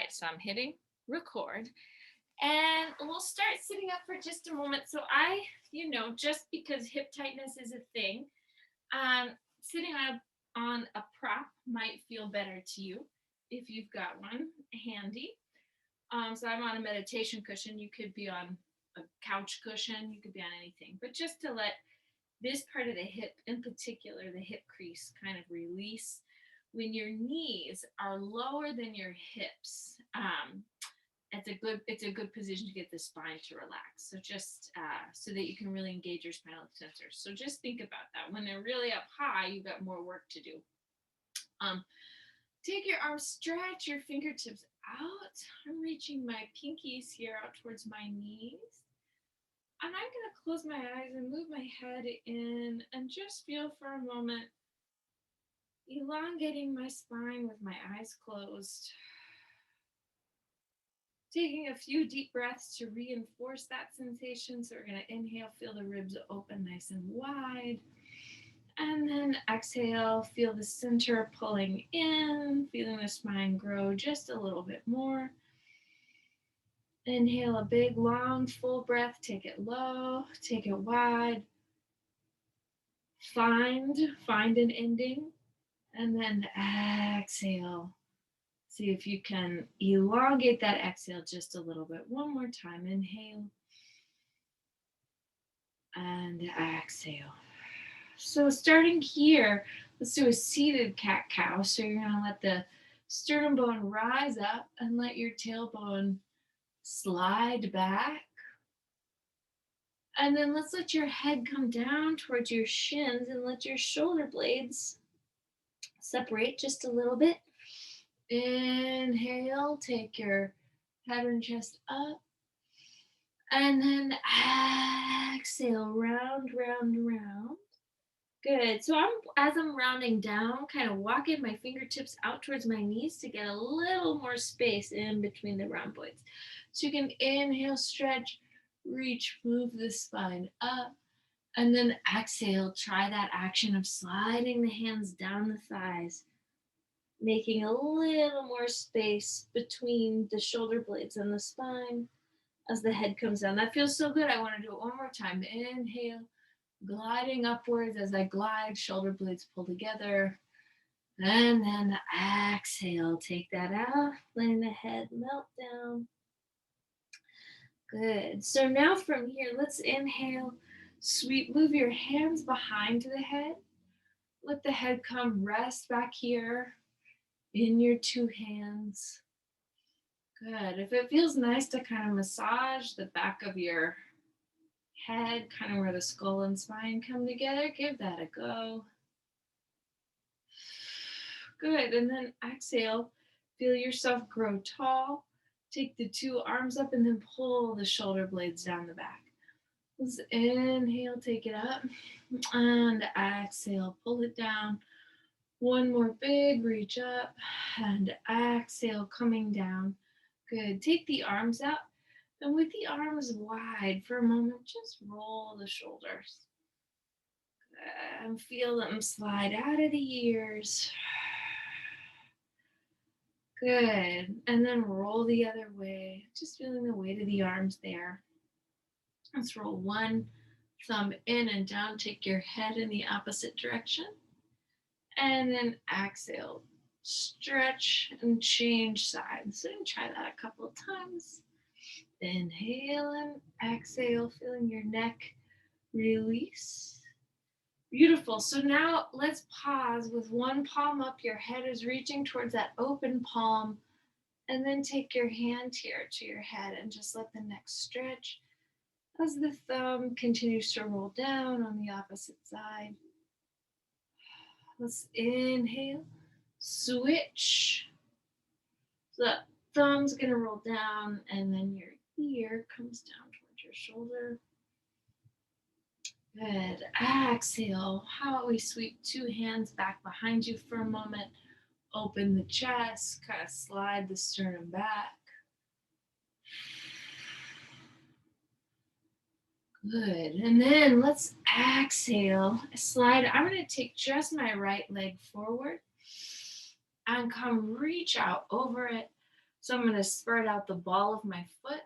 right, so I'm hitting record and we'll start sitting up for just a moment. So just because hip tightness is a thing, um, sitting up on a prop might feel better to you if you've got one handy. So I'm on a meditation cushion. You could be on a couch cushion. You could be on anything. But just to let this part of the hip, in particular, the hip crease, kind of release when your knees are lower than your hips. It's a good position to get the spine to relax. So just so that you can really engage your spinal extensors. So just think about that. When they're really up high, you've got more work to do. Um, Take your arms, stretch your fingertips out. I'm reaching my pinkies here out towards my knees. And I'm going to close my eyes and move my head in and just feel for a moment, elongating my spine with my eyes closed. Taking a few deep breaths to reinforce that sensation. So we're going to inhale, feel the ribs open nice and wide. And then exhale, feel the center pulling in, feeling the spine grow just a little bit more. Inhale a big, long, full breath. Take it low, take it wide. Find an ending. And then exhale. See if you can elongate that exhale just a little bit. One more time. Inhale. And exhale. So starting here, let's do a seated cat-cow. So you're going to let the sternum bone rise up and let your tailbone slide back. And then let's let your head come down towards your shins and let your shoulder blades separate just a little bit. Inhale, take your head and chest up. And then exhale, round, round, round. Good. So as I'm rounding down, kind of walking my fingertips out towards my knees to get a little more space in between the rhomboids. So you can inhale, stretch, reach, move the spine up, and then exhale. Try that action of sliding the hands down the thighs, making a little more space between the shoulder blades and the spine as the head comes down. That feels so good. I want to do it one more time. Inhale. Gliding upwards as I glide, shoulder blades pull together. And then exhale, take that out, letting the head melt down. Good. So now from here, let's inhale, sweep, move your hands behind the head. Let the head come rest back here in your two hands. Good. If it feels nice to kind of massage the back of your head, kind of where the skull and spine come together, give that a go. Good. And then exhale, feel yourself grow tall. Take the two arms up and then pull the shoulder blades down the back. Let's inhale, take it up, and exhale, pull it down. One more big reach up, and exhale, coming down. Good. Take the arms out. And with the arms wide for a moment, just roll the shoulders. And feel them slide out of the ears. Good. And then roll the other way. Just feeling the weight of the arms there. Let's roll one thumb in and down. Take your head in the opposite direction. And then exhale. Stretch and change sides. So try that a couple of times. Inhale and exhale, feeling your neck release. Beautiful. So now let's pause with one palm up. Your head is reaching towards that open palm. And then take your hand here to your head and just let the neck stretch as the thumb continues to roll down on the opposite side. Let's inhale, switch. So the thumb's going to roll down and then your ear comes down towards your shoulder. Good. Exhale. How about we sweep two hands back behind you for a moment. Open the chest, kind of slide the sternum back. Good. And then let's exhale. Slide. I'm going to take just my right leg forward and come reach out over it. So I'm going to spread out the ball of my foot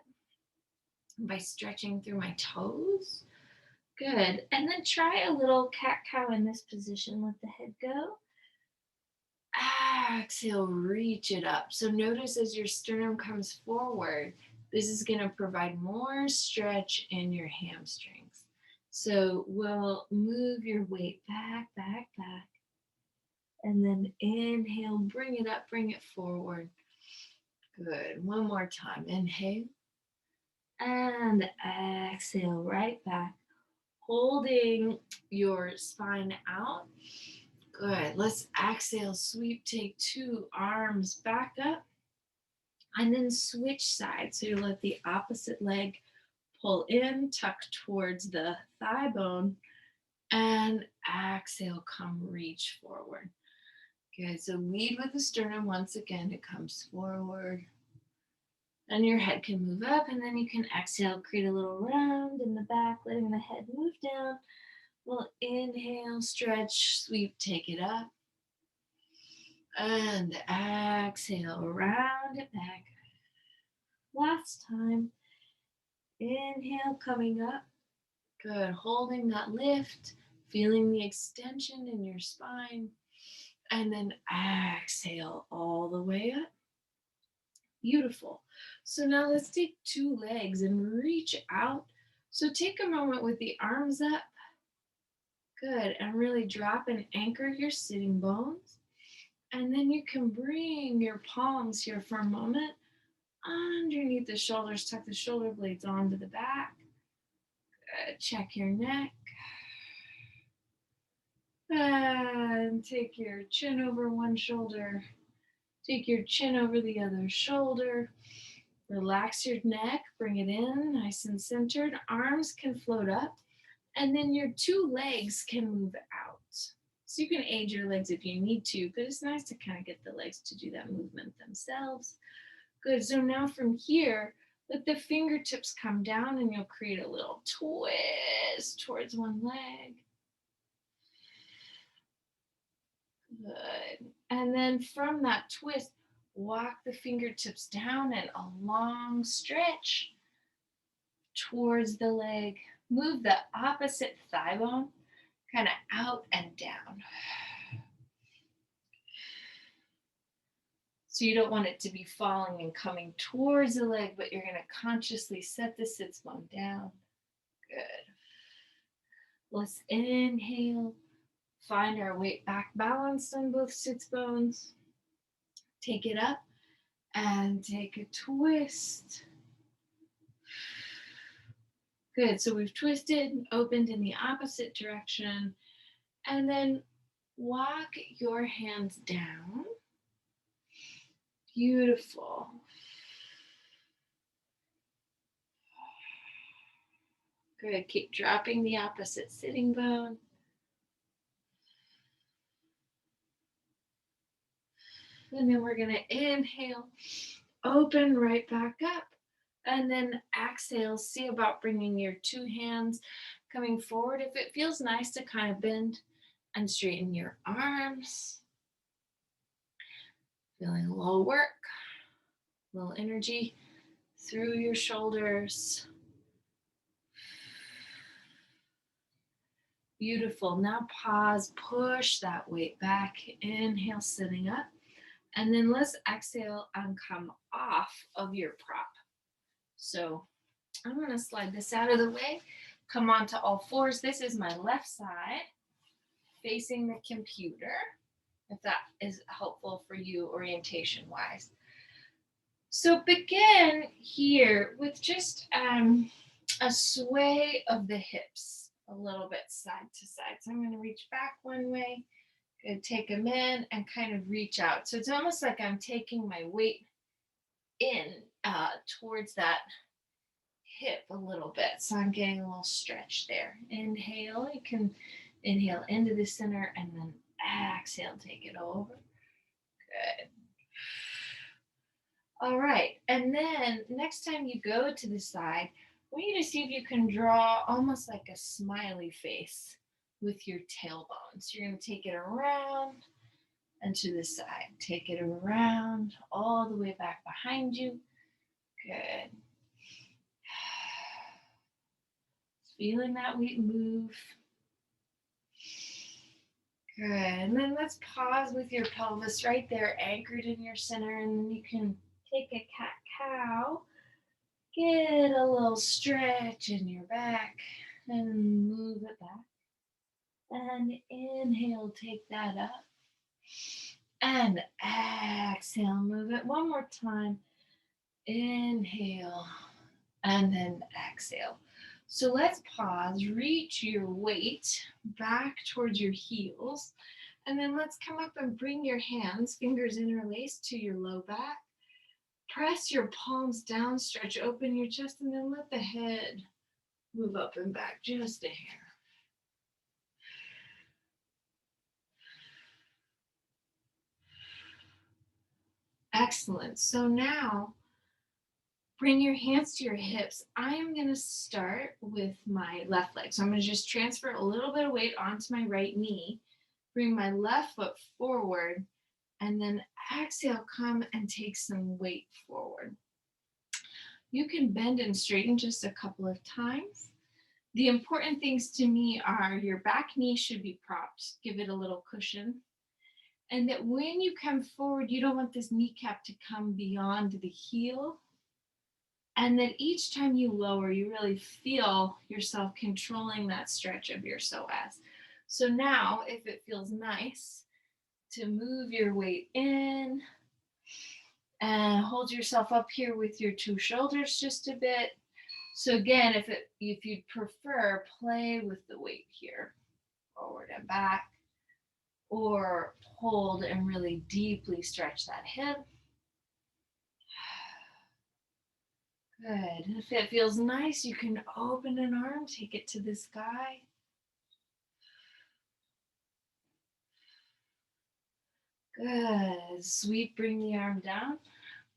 by stretching through my toes. Good. And then try a little cat-cow in this position. Let the head go. Exhale, reach it up. So notice as your sternum comes forward, this is going to provide more stretch in your hamstrings. So we'll move your weight back, back, back. And then inhale, bring it up, bring it forward. Good. One more time. Inhale. And exhale, right back. Holding your spine out. Good. Let's exhale, sweep, take 2 arms back up. And then switch sides. So you let the opposite leg pull in, tuck towards the thigh bone, and exhale, come reach forward. Good. So lead with the sternum once again. It comes forward. And your head can move up, and then you can exhale, create a little round in the back, letting the head move down. We'll inhale, stretch, sweep, take it up. And exhale, round it back. Last time. Inhale, coming up. Good. Holding that lift, feeling the extension in your spine. And then exhale all the way up. Beautiful. So now let's take 2 legs and reach out. So take a moment with the arms up. Good. And really drop and anchor your sitting bones. And then you can bring your palms here for a moment underneath the shoulders. Tuck the shoulder blades onto the back. Good. Check your neck. And take your chin over one shoulder. Take your chin over the other shoulder. Relax your neck, bring it in, nice and centered. Arms can float up, and then your 2 legs can move out. So you can aid your legs if you need to, but it's nice to kind of get the legs to do that movement themselves. Good, so now from here, let the fingertips come down and you'll create a little twist towards one leg. Good. And then from that twist, walk the fingertips down and a long stretch towards the leg. Move the opposite thigh bone kind of out and down. So you don't want it to be falling and coming towards the leg, but you're going to consciously set the sits bone down. Good. Let's inhale. Find our weight back balanced on both sits bones. Take it up and take a twist. Good, so we've twisted, opened in the opposite direction, and then walk your hands down. Beautiful. Good, keep dropping the opposite sitting bone. And then we're gonna inhale, open right back up. And then exhale, see about bringing your 2 hands coming forward. If it feels nice to kind of bend and straighten your arms. Feeling a little work, a little energy through your shoulders. Beautiful. Now pause, push that weight back. Inhale, sitting up. And then let's exhale and come off of your prop. So I'm going to slide this out of the way. Come onto all fours. This is my left side facing the computer, if that is helpful for you orientation wise. So begin here with just a sway of the hips a little bit side to side. So I'm going to reach back one way, good, take them in and kind of reach out. So it's almost like I'm taking my weight in towards that hip a little bit. So I'm getting a little stretch there. Inhale, you can inhale into the center and then exhale, take it over. Good. All right, and then next time you go to the side, I want you to see if you can draw almost like a smiley face with your tailbone. So you're going to take it around and to the side. Take it around, all the way back behind you. Good. Feeling that weight move. Good. And then let's pause with your pelvis right there, anchored in your center, and then you can take a cat-cow. Get a little stretch in your back and move it back. And inhale, take that up. And exhale, move it one more time. Inhale and then exhale. So let's pause, reach your weight back towards your heels, and then let's come up and bring your hands, fingers interlaced, to your low back. Press your palms down, stretch open your chest, and then let the head move up and back just a hair. Excellent. So now bring your hands to your hips. I am going to start with my left leg. So I'm going to just transfer a little bit of weight onto my right knee, bring my left foot forward, and then exhale, come and take some weight forward. You can bend and straighten just a couple of times. The important things to me are your back knee should be propped, give it a little cushion. And that when you come forward, you don't want this kneecap to come beyond the heel. And that each time you lower, you really feel yourself controlling that stretch of your psoas. So now, if it feels nice to move your weight in and hold yourself up here with your two shoulders just a bit. So again, if you'd prefer, play with the weight here, forward and back, or hold and really deeply stretch that hip. Good. If it feels nice, you can open an arm, take it to the sky. Good. Sweep, bring the arm down.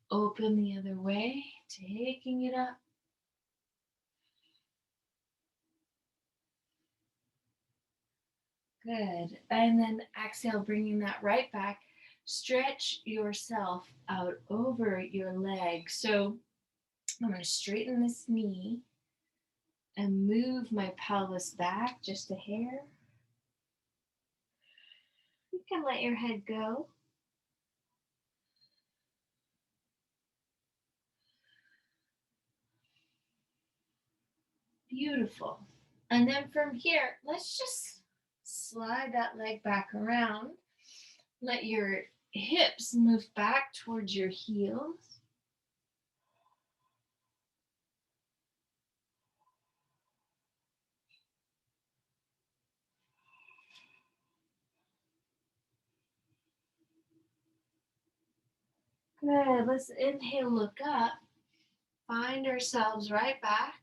Open the other way, taking it up. Good. And then exhale, bringing that right back. Stretch yourself out over your leg. So I'm going to straighten this knee and move my pelvis back just a hair. You can let your head go. Beautiful. And then from here, let's just slide that leg back around. Let your hips move back towards your heels. Good. Let's inhale, look up. Find ourselves right back.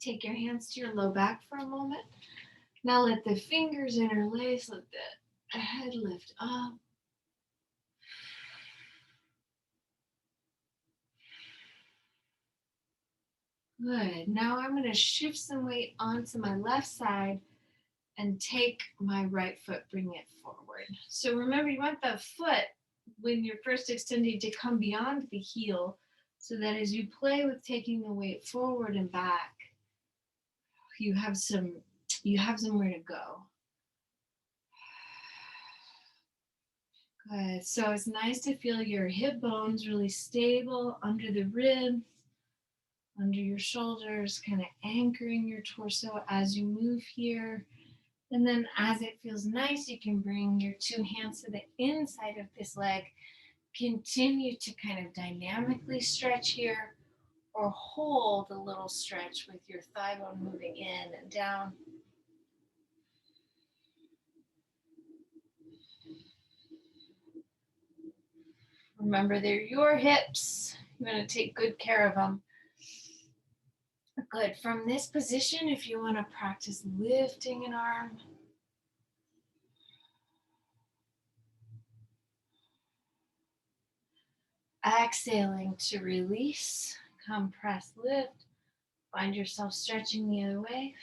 Take your hands to your low back for a moment. Now let the fingers interlace, let the head lift up. Good. Now I'm going to shift some weight onto my left side and take my right foot, bring it forward. So remember, you want the foot, when you're first extending, to come beyond the heel, so that as you play with taking the weight forward and back, you have somewhere to go. Good. So it's nice to feel your hip bones really stable under the ribs, under your shoulders, kind of anchoring your torso as you move here. And then as it feels nice, you can bring your two hands to the inside of this leg. Continue to kind of dynamically stretch here, or hold a little stretch with your thigh bone moving in and down. Remember, they're your hips. You're going to take good care of them. Good. From this position, if you want to practice lifting an arm, exhaling to release, compress, lift. Find yourself stretching the other way.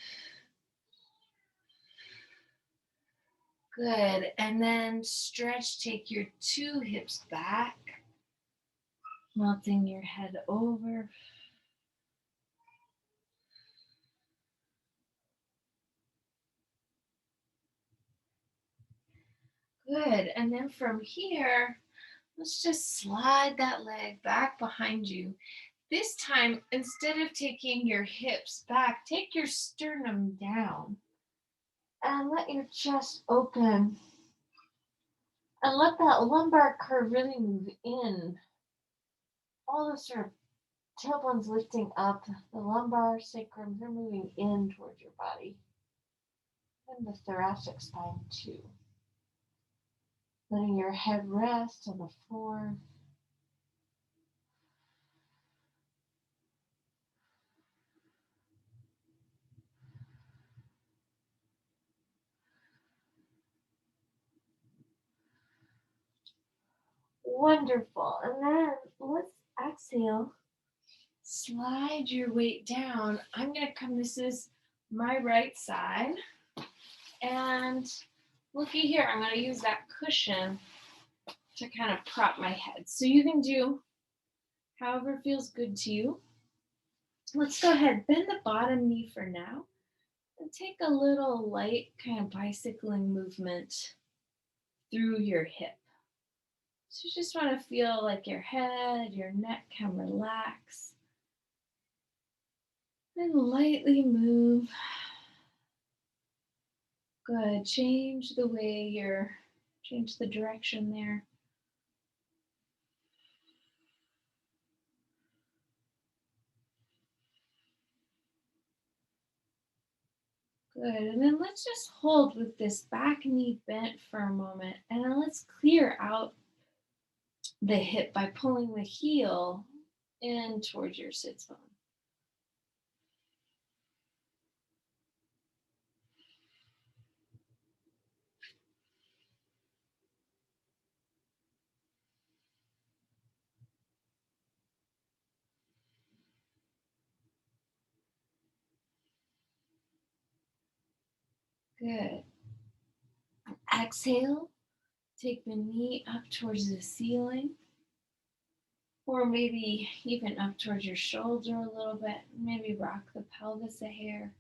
Good. And then stretch, take your two hips back, melting your head over. Good. And then from here, let's just slide that leg back behind you. This time, instead of taking your hips back, take your sternum down and let your chest open. And let that lumbar curve really move in. All the sort of tailbone's lifting up, the lumbar sacrum, they're moving in towards your body. And the thoracic spine too. Letting your head rest on the floor. Wonderful. And then let's exhale. Slide your weight down. I'm going to come, this is my right side. And looky here, I'm going to use that cushion to kind of prop my head. So you can do however feels good to you. Let's go ahead, bend the bottom knee for now. And take a little light kind of bicycling movement through your hip. So you just want to feel like your head, your neck can relax. Then lightly move. Good. Change the way change the direction there. Good. And then let's just hold with this back knee bent for a moment. And then let's clear out the hip by pulling the heel in towards your sits bone. Good. Exhale. Take the knee up towards the ceiling, or maybe even up towards your shoulder a little bit. Maybe rock the pelvis a hair.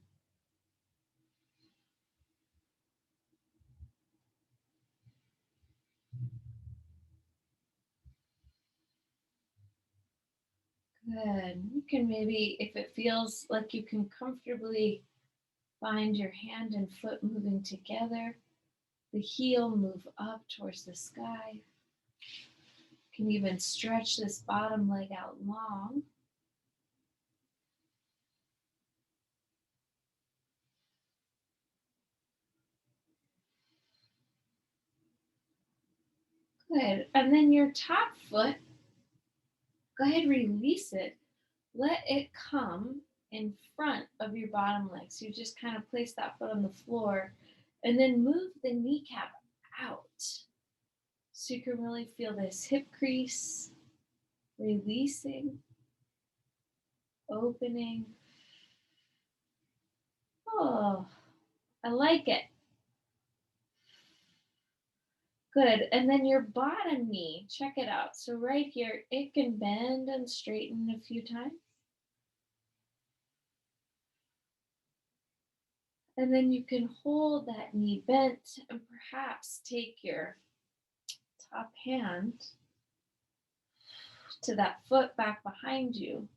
Good. You can maybe, if it feels like you can comfortably find your hand and foot moving together, the heel move up towards the sky. You can even stretch this bottom leg out long. Good. And then your top foot, go ahead, release it. Let it come in front of your bottom leg. So you just kind of place that foot on the floor and then move the kneecap out. So you can really feel this hip crease, releasing, opening. Oh, I like it. Good. And then your bottom knee, check it out. So right here, it can bend and straighten a few times. And then you can hold that knee bent and perhaps take your top hand to that foot back behind you.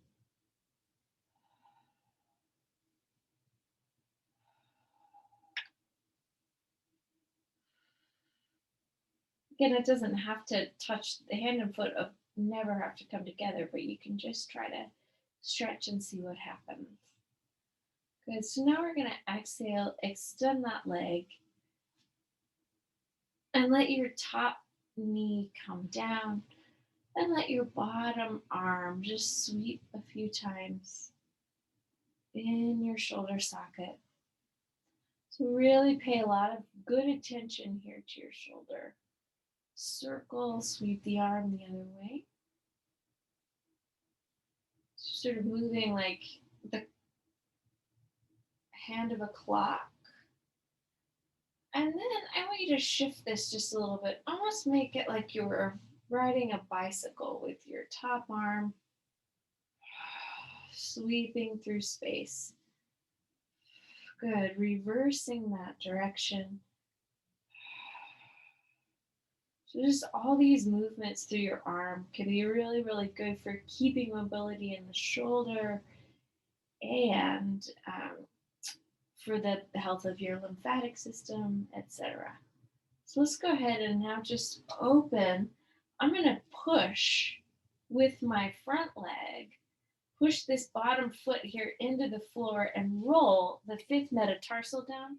Again, it doesn't have to touch the hand and foot, never have to come together, but you can just try to stretch and see what happens. Good. So now we're going to exhale, extend that leg, and let your top knee come down, and let your bottom arm just sweep a few times in your shoulder socket. So really pay a lot of good attention here to your shoulder. Circle, sweep the arm the other way. Sort of moving like the hand of a clock. And then I want you to shift this just a little bit. Almost make it like you were riding a bicycle with your top arm sweeping through space. Good. Reversing that direction. So just all these movements through your arm can be really, really good for keeping mobility in the shoulder and for the health of your lymphatic system, etc. So let's go ahead and now just open. I'm going to push with my front leg, push this bottom foot here into the floor and roll the fifth metatarsal down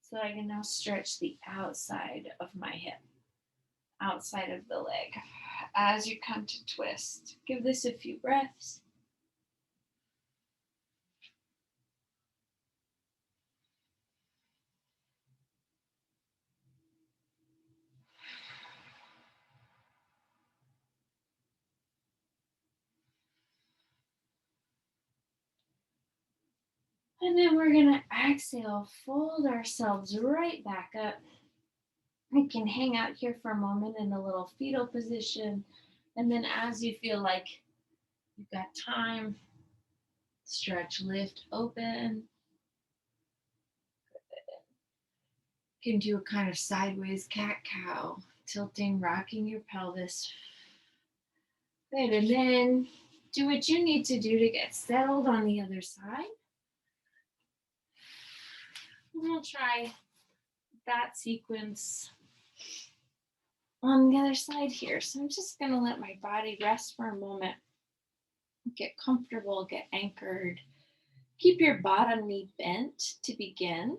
so I can now stretch the outside of my hip, outside of the leg as you come to twist. Give this a few breaths. And then we're going to exhale, fold ourselves right back up. We can hang out here for a moment in a little fetal position. And then as you feel like you've got time, stretch, lift, open. You can do a kind of sideways cat cow, tilting, rocking your pelvis. Good. And then do what you need to do to get settled on the other side. We'll try that sequence on the other side here. So I'm just going to let my body rest for a moment. Get comfortable, get anchored. Keep your bottom knee bent to begin.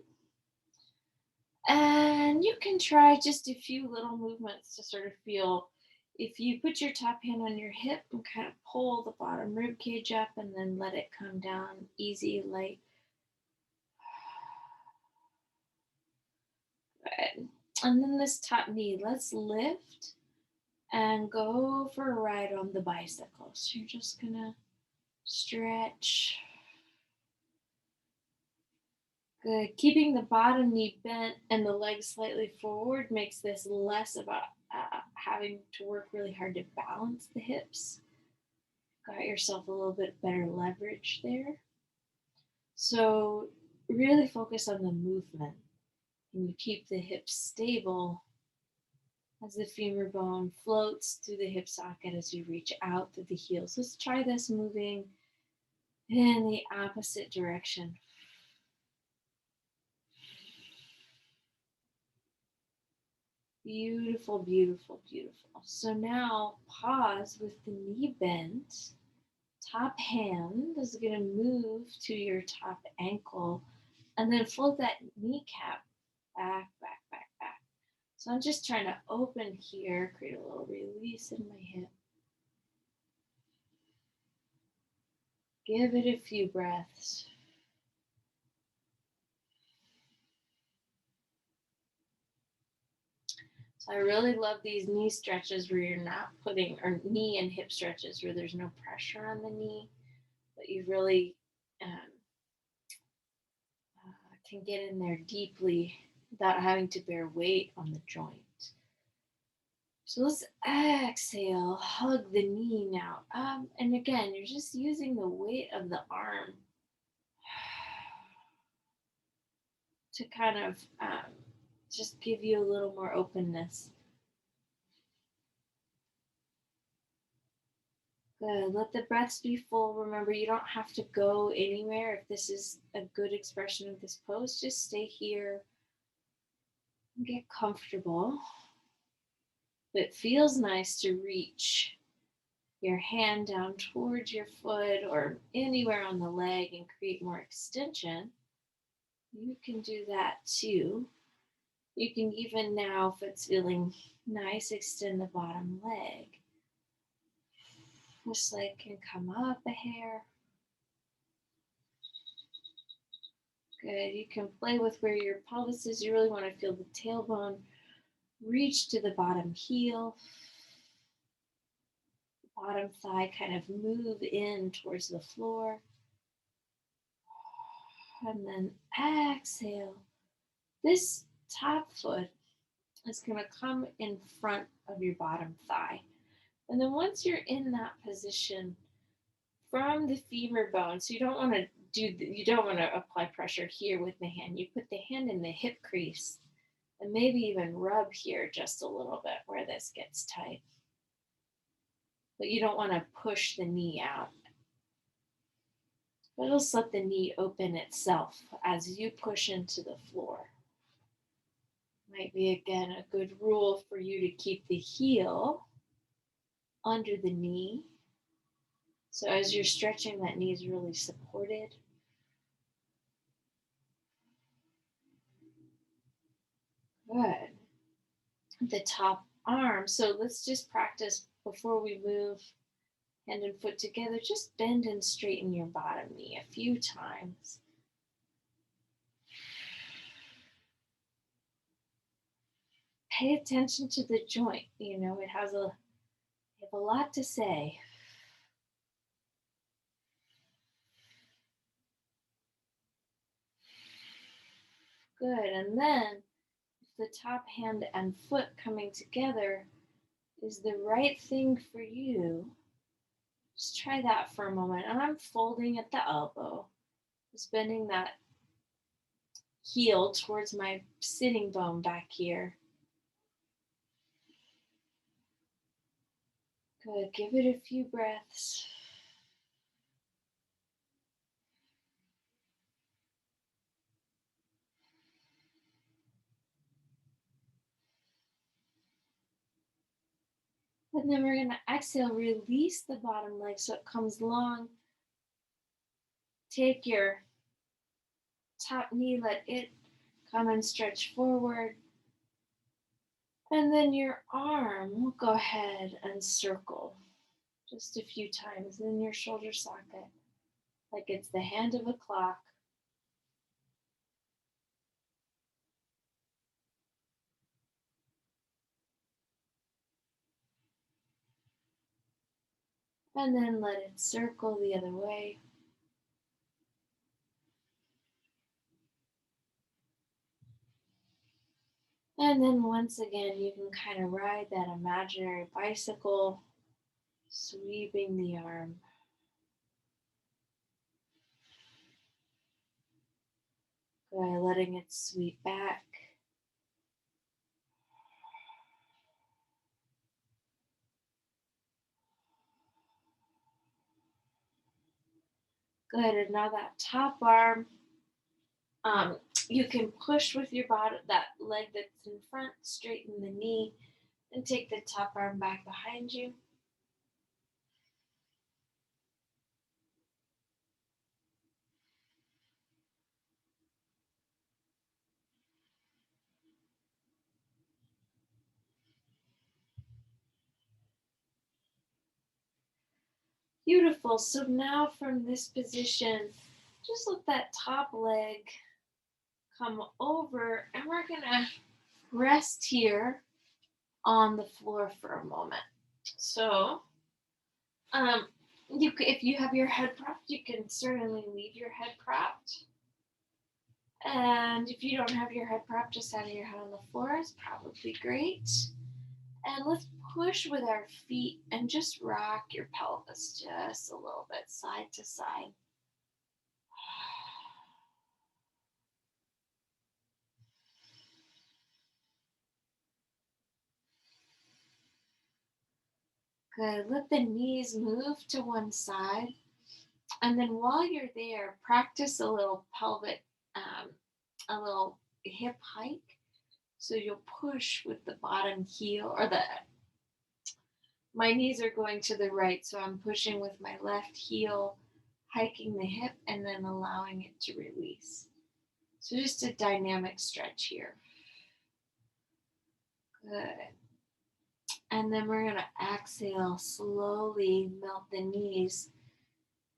And you can try just a few little movements to sort of feel. If you put your top hand on your hip and kind of pull the bottom rib cage up and then let it come down easy, light. Good. And then this top knee, let's lift and go for a ride on the bicycle. So you're just gonna stretch. Good. Keeping the bottom knee bent and the leg slightly forward makes this less about having to work really hard to balance the hips. Got yourself a little bit better leverage there. So really focus on the movement and you keep the hips stable as the femur bone floats through the hip socket as you reach out through the heels. Let's try this moving in the opposite direction. Beautiful, beautiful, beautiful. So now pause with the knee bent. Top hand is going to move to your top ankle and then fold that kneecap back, back, back, back. So I'm just trying to open here, create a little release in my hip. Give it a few breaths. So I really love these knee stretches where you're not putting, or knee and hip stretches where there's no pressure on the knee, but you really can get in there deeply without having to bear weight on the joint. So let's exhale, hug the knee now. And again, you're just using the weight of the arm to kind of just give you a little more openness. Good. Let the breaths be full. Remember, you don't have to go anywhere. If this is a good expression of this pose, just stay here and get comfortable. It feels nice to reach your hand down towards your foot or anywhere on the leg and create more extension. You can do that too. You can even now, if it's feeling nice, extend the bottom leg. This leg can come up a hair. Good. You can play with where your pelvis is. You really want to feel the tailbone reach to the bottom heel. Bottom thigh kind of move in towards the floor. And then exhale. This top foot is going to come in front of your bottom thigh. And then once you're in that position, from the femur bone, so you don't want to apply pressure here with the hand. You put the hand in the hip crease and maybe even rub here just a little bit where this gets tight. But you don't want to push the knee out. But it'll let the knee open itself as you push into the floor. Might be again a good rule for you to keep the heel under the knee. So as you're stretching, that knee is really supported. Good. The top arm. So let's just practice before we move hand and foot together. Just bend and straighten your bottom knee a few times. Pay attention to the joint. You know, you have a lot to say. Good. And then if the top hand and foot coming together is the right thing for you, just try that for a moment. And I'm folding at the elbow, just bending that heel towards my sitting bone back here. Good. Give it a few breaths. And then we're going to exhale, release the bottom leg so it comes long. Take your top knee, let it come and stretch forward. And then your arm will go ahead and circle just a few times in your shoulder socket, like it's the hand of a clock. And then let it circle the other way. And then once again, you can kind of ride that imaginary bicycle, sweeping the arm. Good, letting it sweep back. Good, and now that top arm, um, you can push with your body, that leg that's in front, straighten the knee, and take the top arm back behind you. Beautiful. So now from this position, just let that top leg come over, and we're gonna rest here on the floor for a moment. So, um, if you have your head propped, you can certainly leave your head propped. And if you don't have your head propped, just having your head on the floor is probably great. And let's push with our feet and just rock your pelvis just a little bit side to side. Good. Let the knees move to one side. And then while you're there, practice a little pelvic, a little hip hike. So you'll push with the bottom heel, or my knees are going to the right. So I'm pushing with my left heel, hiking the hip, and then allowing it to release. So just a dynamic stretch here. Good. And then we're going to exhale, slowly melt the knees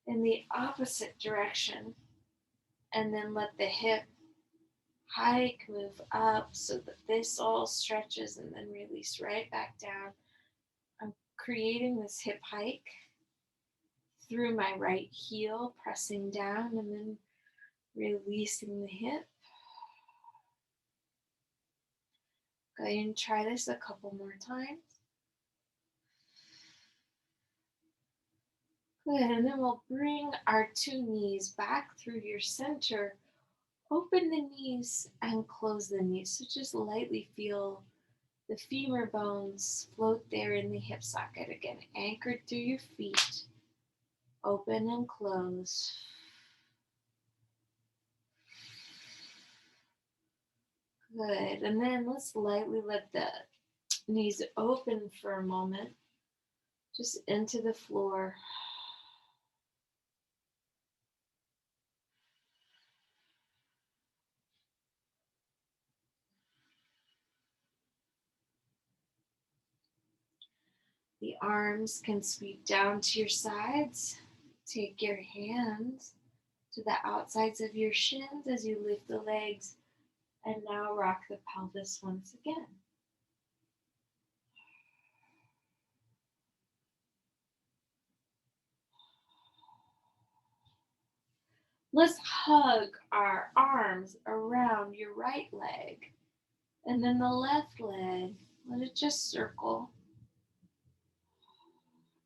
in the opposite direction. And then let the hip hike, move up so that this all stretches and then release right back down. I'm creating this hip hike through my right heel, pressing down and then releasing the hip. Go ahead and try this a couple more times. Good, and then we'll bring our two knees back through your center. Open the knees and close the knees. So just lightly feel the femur bones float there in the hip socket. Again, anchored through your feet. Open and close. Good, and then let's lightly let the knees open for a moment. Just into the floor. The arms can sweep down to your sides. Take your hands to the outsides of your shins as you lift the legs. And now rock the pelvis once again. Let's hug our arms around your right leg. And then the left leg, let it just circle.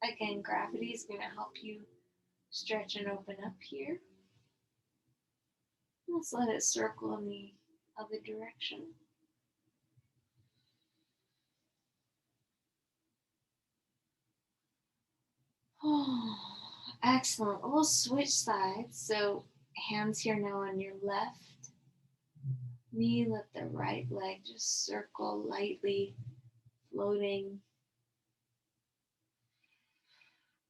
Again, gravity is going to help you stretch and open up here. Let's let it circle in the other direction. Oh, excellent. We'll switch sides. So hands here now on your left knee. Let the right leg just circle lightly, floating.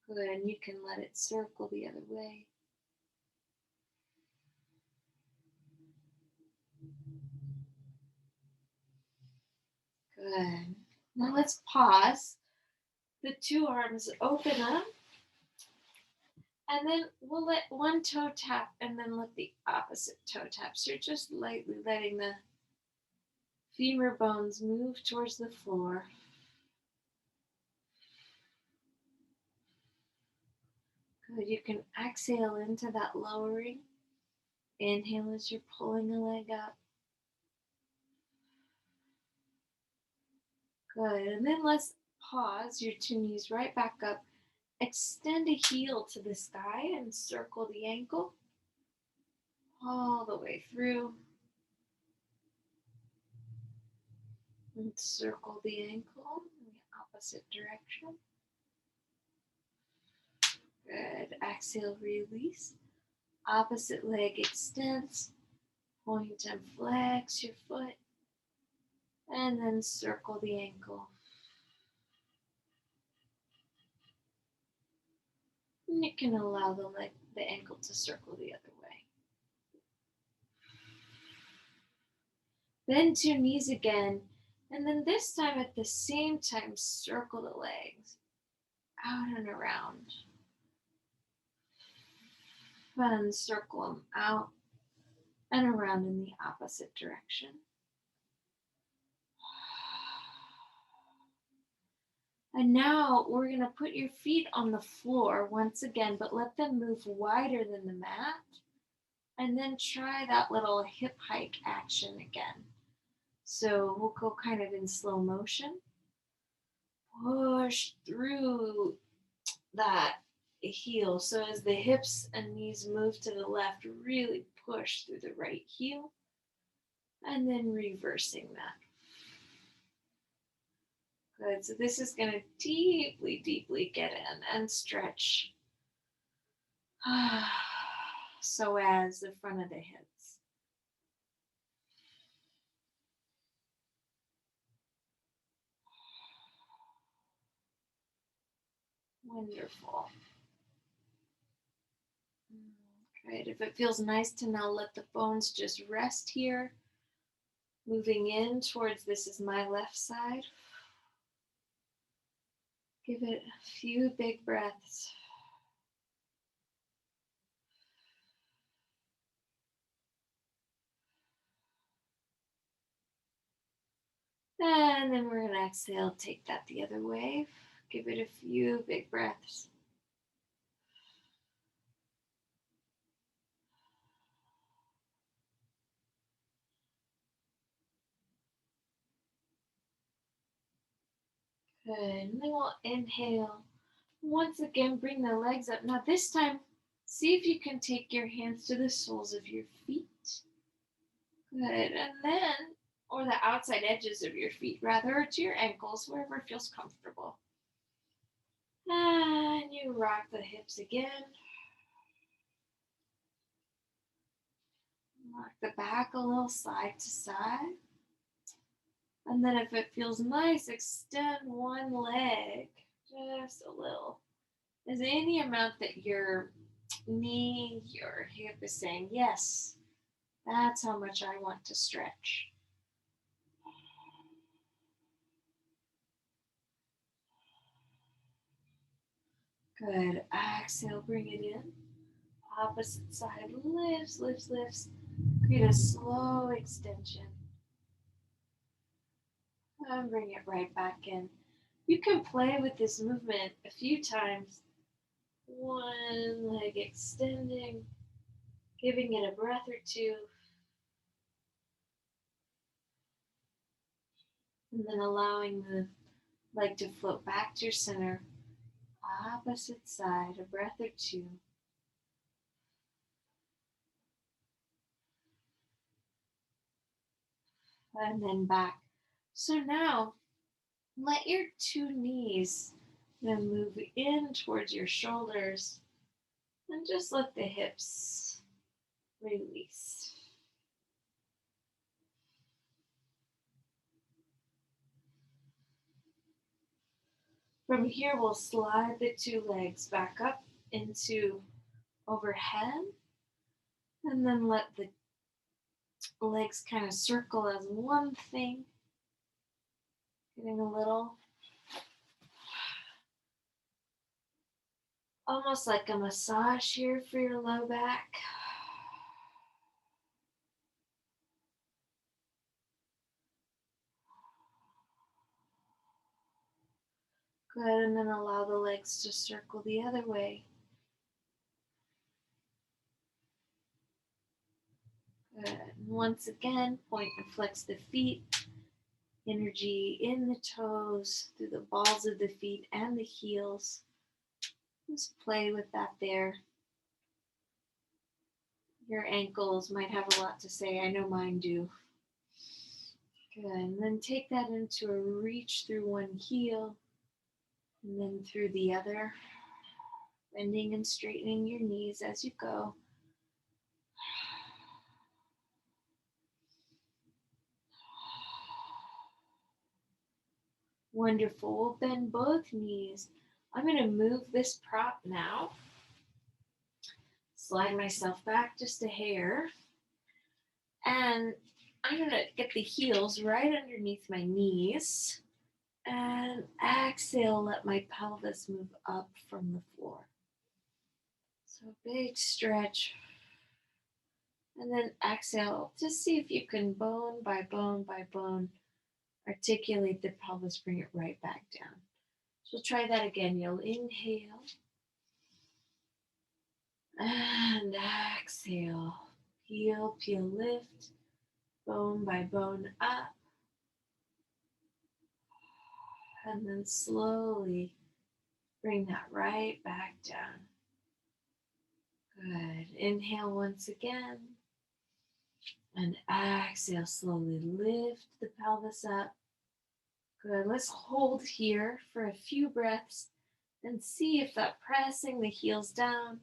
Good, and you can let it circle the other way. Good. Now let's pause. The two arms open up. And then we'll let one toe tap and then let the opposite toe tap. So you're just lightly letting the femur bones move towards the floor. Good. You can exhale into that lowering. Inhale as you're pulling a leg up. Good. And then let's pause. Your two knees right back up. Extend a heel to the sky and circle the ankle all the way through. And circle the ankle in the opposite direction. Good. Exhale, release. Opposite leg extends. Point and flex your foot. And then circle the ankle. And you can allow the ankle to circle the other way. Bend your knees again. And then this time at the same time, circle the legs out and around. And circle them out and around in the opposite direction. And now we're going to put your feet on the floor once again, but let them move wider than the mat. And then try that little hip hike action again. So we'll go kind of in slow motion. Push through that heel. So as the hips and knees move to the left, really push through the right heel. And then reversing that. Good. So this is going to deeply, deeply get in and stretch so as the front of the hips. Wonderful. Good. If it feels nice to now let the bones just rest here, moving in towards this is my left side. Give it a few big breaths. And then we're going to exhale, take that the other way. Give it a few big breaths. Good. And then we'll inhale. Once again, bring the legs up. Now, this time, see if you can take your hands to the soles of your feet. Good. And then, or the outside edges of your feet, rather, or to your ankles, wherever feels comfortable. And you rock the hips again. Rock the back a little side to side. And then if it feels nice, extend one leg just a little. Is any amount that your knee, your hip is saying, yes, that's how much I want to stretch. Good. Exhale, bring it in. Opposite side lifts, lifts, lifts. Create a slow extension. And bring it right back in. You can play with this movement a few times. One leg extending, giving it a breath or two, and then allowing the leg to float back to your center. Opposite side, a breath or two. And then back. So now, let your two knees then move in towards your shoulders and just let the hips release. From here, we'll slide the two legs back up into overhead and then let the legs kind of circle as one thing, getting a little almost like a massage here for your low back. Good, and then allow the legs to circle the other way. Good. And once again, point and flex the feet. Energy in the toes, through the balls of the feet and the heels. Just play with that there. Your ankles might have a lot to say. I know mine do. Good. And then take that into a reach through one heel and then through the other. Bending and straightening your knees as you go. Wonderful. We'll bend both knees. I'm going to move this prop now. Slide myself back just a hair. And I'm going to get the heels right underneath my knees. And exhale, let my pelvis move up from the floor. So big stretch. And then exhale, just see if you can bone by bone by bone articulate the pelvis, bring it right back down. So try that again. You'll inhale and exhale. Heel, peel, lift, bone by bone up. And then slowly bring that right back down. Good. Inhale once again. And exhale, slowly lift the pelvis up. Good. Let's hold here for a few breaths and see if that pressing the heels down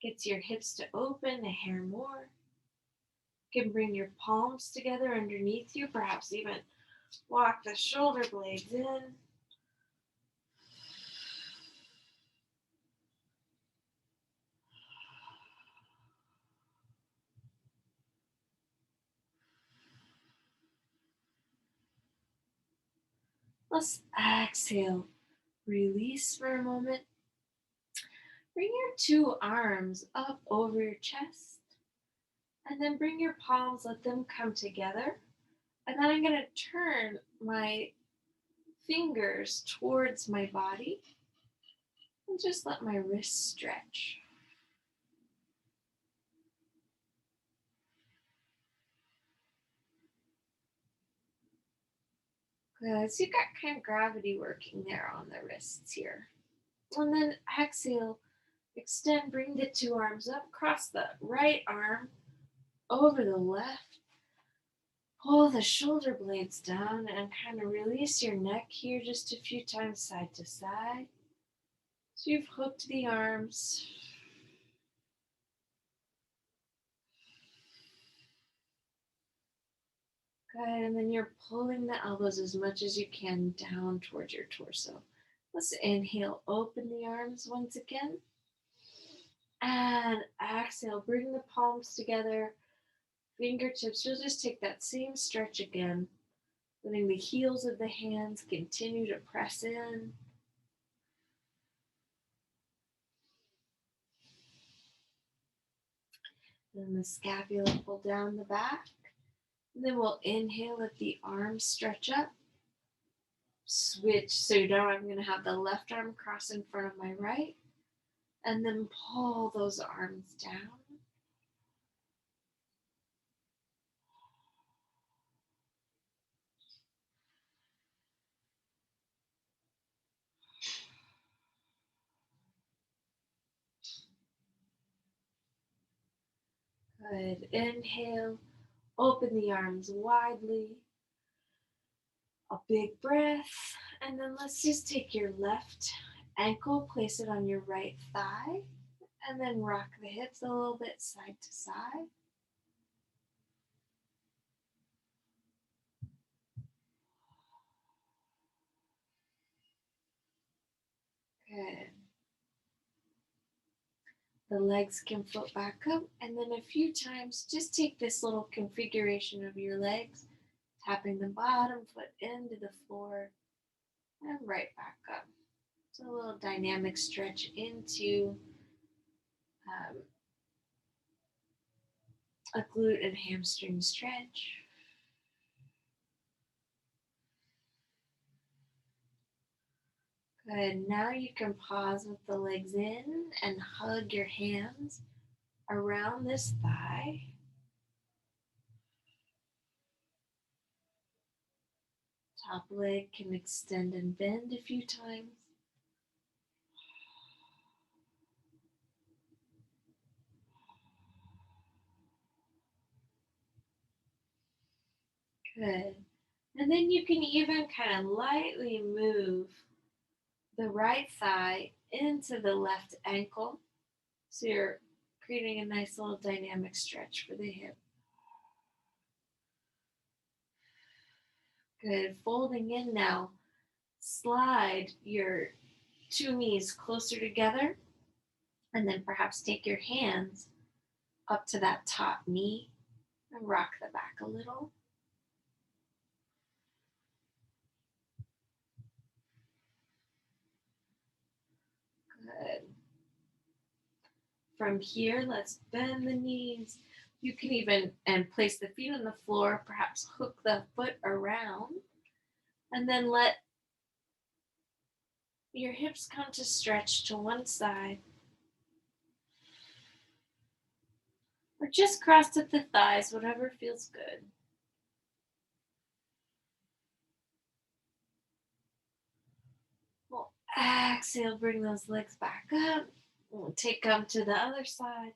gets your hips to open a hair more. You can bring your palms together underneath you, perhaps even walk the shoulder blades in. Let's exhale. Release for a moment. Bring your two arms up over your chest. And then bring your palms, let them come together. And then I'm going to turn my fingers towards my body and just let my wrists stretch. Good. So you got kind of gravity working there on the wrists here. And then exhale, extend, bring the two arms up, cross the right arm over the left. Pull the shoulder blades down and kind of release your neck here just a few times side to side. So you've hooked the arms. Good, and then you're pulling the elbows as much as you can down towards your torso. Let's inhale, open the arms once again. And exhale, bring the palms together, fingertips. You'll just take that same stretch again, letting the heels of the hands continue to press in. Then the scapula pull down the back. And then we'll inhale, let the arms stretch up. Switch, so now I'm going to have the left arm cross in front of my right. And then pull those arms down. Good. Inhale, open the arms widely. A big breath. And then let's just take your left ankle, place it on your right thigh, and then rock the hips a little bit side to side. Good. The legs can float back up, and then a few times just take this little configuration of your legs, tapping the bottom foot into the floor and right back up. So a little dynamic stretch into a glute and hamstring stretch. Good. Now you can pause with the legs in and hug your hands around this thigh. Top leg can extend and bend a few times. Good. And then you can even kind of lightly move the right thigh into the left ankle. So you're creating a nice little dynamic stretch for the hip. Good. Folding in now. Slide your two knees closer together. And then perhaps take your hands up to that top knee and rock the back a little. Good. From here, let's bend the knees. You can even and place the feet on the floor, perhaps hook the foot around, and then let your hips come to stretch to one side. Or just cross at the thighs, whatever feels good. We'll exhale, bring those legs back up. We'll take them to the other side.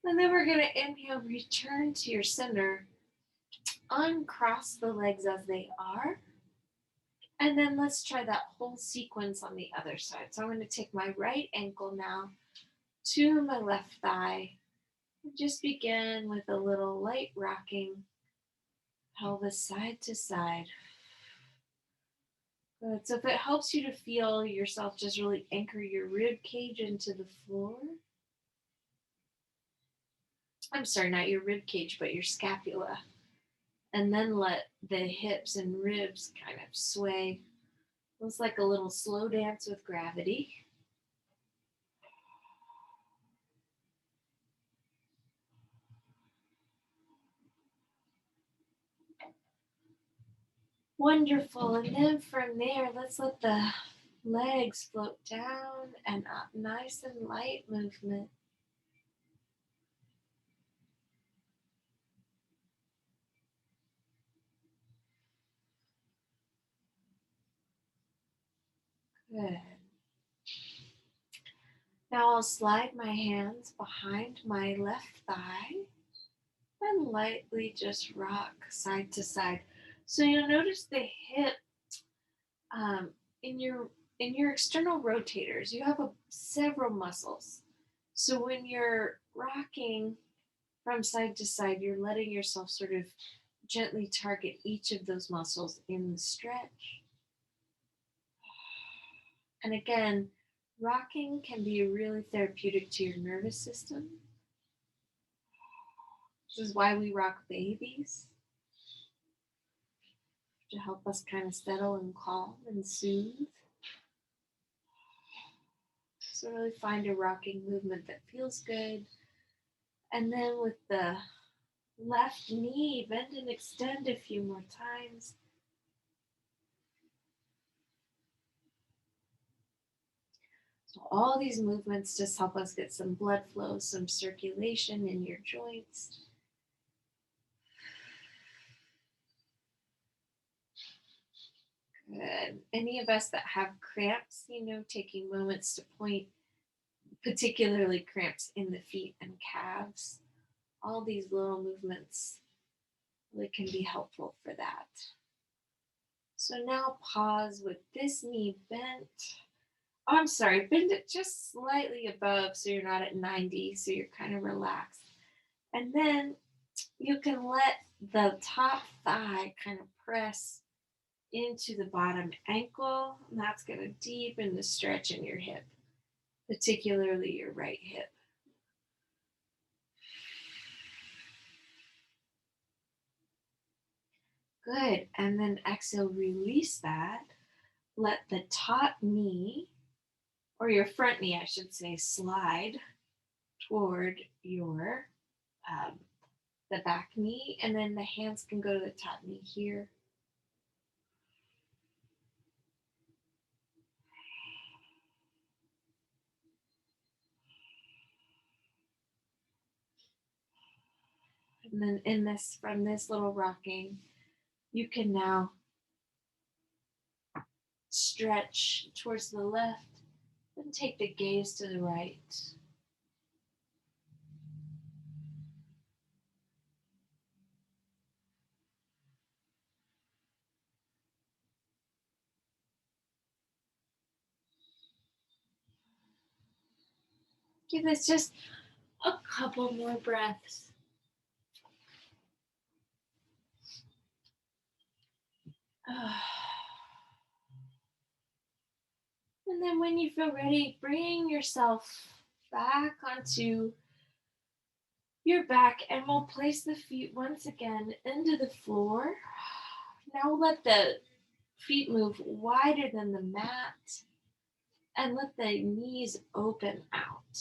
And then we're going to inhale, return to your center. Uncross the legs as they are. And then let's try that whole sequence on the other side. So I'm going to take my right ankle now to my left thigh. And just begin with a little light rocking, pelvis side to side. Good. So if it helps you to feel yourself, just really anchor your rib cage into the floor. I'm sorry, not your rib cage, but your scapula. And then let the hips and ribs kind of sway. It's like a little slow dance with gravity. Wonderful. And then from there, let's let the legs float down and up. Nice and light movement. Good. Now I'll slide my hands behind my left thigh and lightly just rock side to side. So you'll notice the hip um, in your external rotators. You have several muscles. So when you're rocking from side to side, you're letting yourself sort of gently target each of those muscles in the stretch. And again, rocking can be really therapeutic to your nervous system. This is why we rock babies, to help us kind of settle and calm and soothe. So really find a rocking movement that feels good. And then with the left knee, bend and extend a few more times. So all these movements just help us get some blood flow, some circulation in your joints. Good. Any of us that have cramps, taking moments to point, particularly cramps in the feet and calves, all these little movements really can be helpful for that. So now pause with this knee bent. Oh, I'm sorry, bend it just slightly above so you're not at 90, so you're kind of relaxed. And then you can let the top thigh kind of press into the bottom ankle, and that's going to deepen the stretch in your hip, particularly your right hip. Good. And then exhale, release that. Let the top knee, or your front knee, I should say, slide toward your the back knee, and then the hands can go to the top knee here. And then from this little rocking, you can now stretch towards the left and take the gaze to the right. Give this just a couple more breaths. And then when you feel ready, bring yourself back onto your back, and we'll place the feet once again into the floor. Now let the feet move wider than the mat and let the knees open out.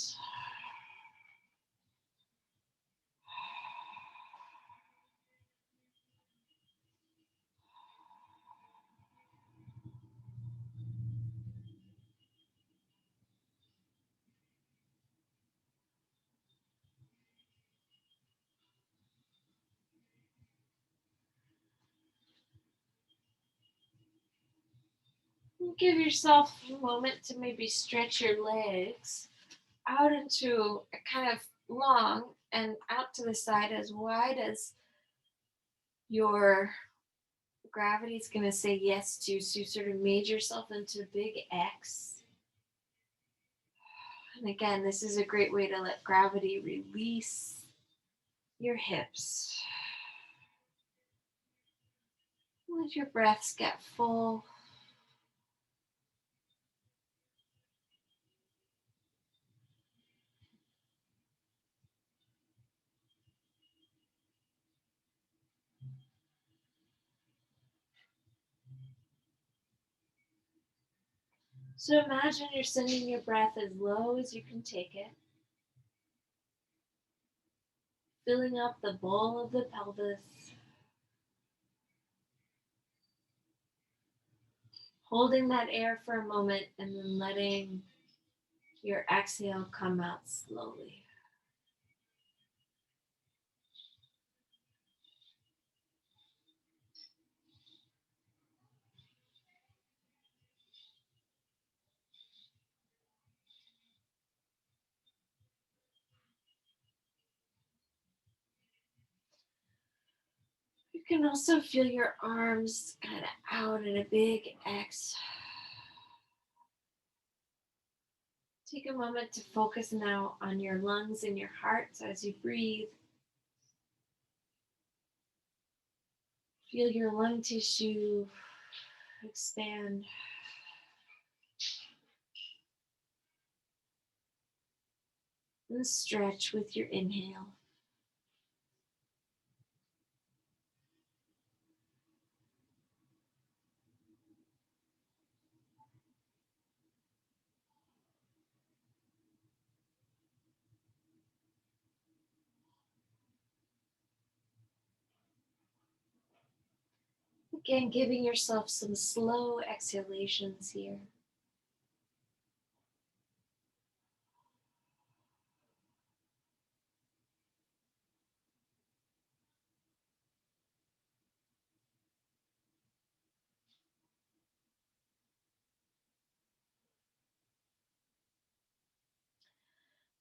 Give yourself a moment to maybe stretch your legs out into a kind of long and out to the side as wide as your gravity is going to say yes to. So you sort of made yourself into a big X. And again, this is a great way to let gravity release your hips. Let your breaths get full. So imagine you're sending your breath as low as you can take it, filling up the bowl of the pelvis. Holding that air for a moment and then letting your exhale come out slowly. You can also feel your arms kind of out in a big X. Take a moment to focus now on your lungs and your heart. So as you breathe, feel your lung tissue expand. And stretch with your inhale. Again, giving yourself some slow exhalations here.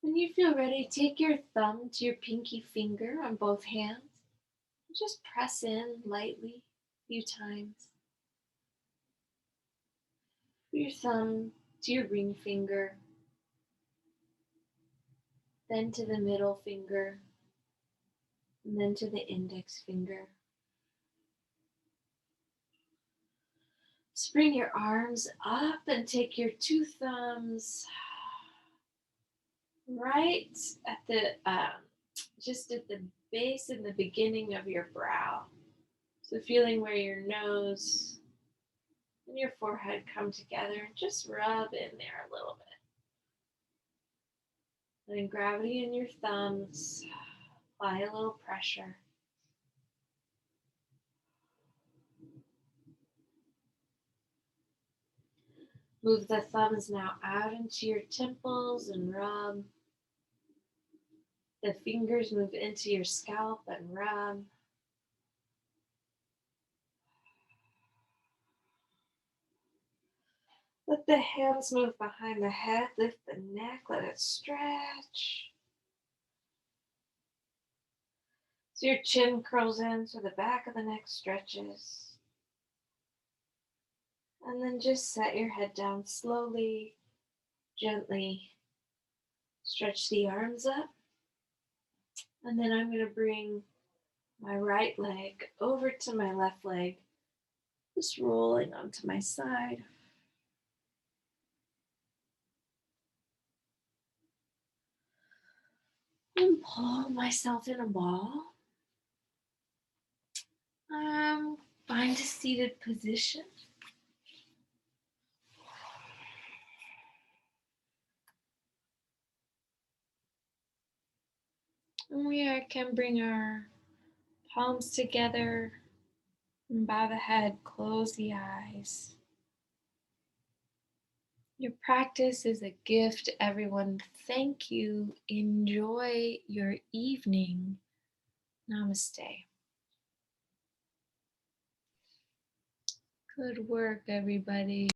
When you feel ready, take your thumb to your pinky finger on both hands. Just press in lightly a few times. Put your thumb to your ring finger, then to the middle finger, and then to the index finger. Just bring your arms up and take your two thumbs right at the just at the base and the beginning of your brow. So feeling where your nose and your forehead come together, and just rub in there a little bit. Letting gravity in your thumbs, apply a little pressure. Move the thumbs now out into your temples and rub. The fingers move into your scalp and rub. Let the hands move behind the head, lift the neck, let it stretch. So your chin curls in, so the back of the neck stretches. And then just set your head down slowly, gently. Stretch the arms up. And then I'm going to bring my right leg over to my left leg, just rolling onto my side. And pull myself in a ball. Find a seated position. And we can bring our palms together and bow the head, close the eyes. Your practice is a gift, everyone. Thank you. Enjoy your evening. Namaste. Good work, everybody.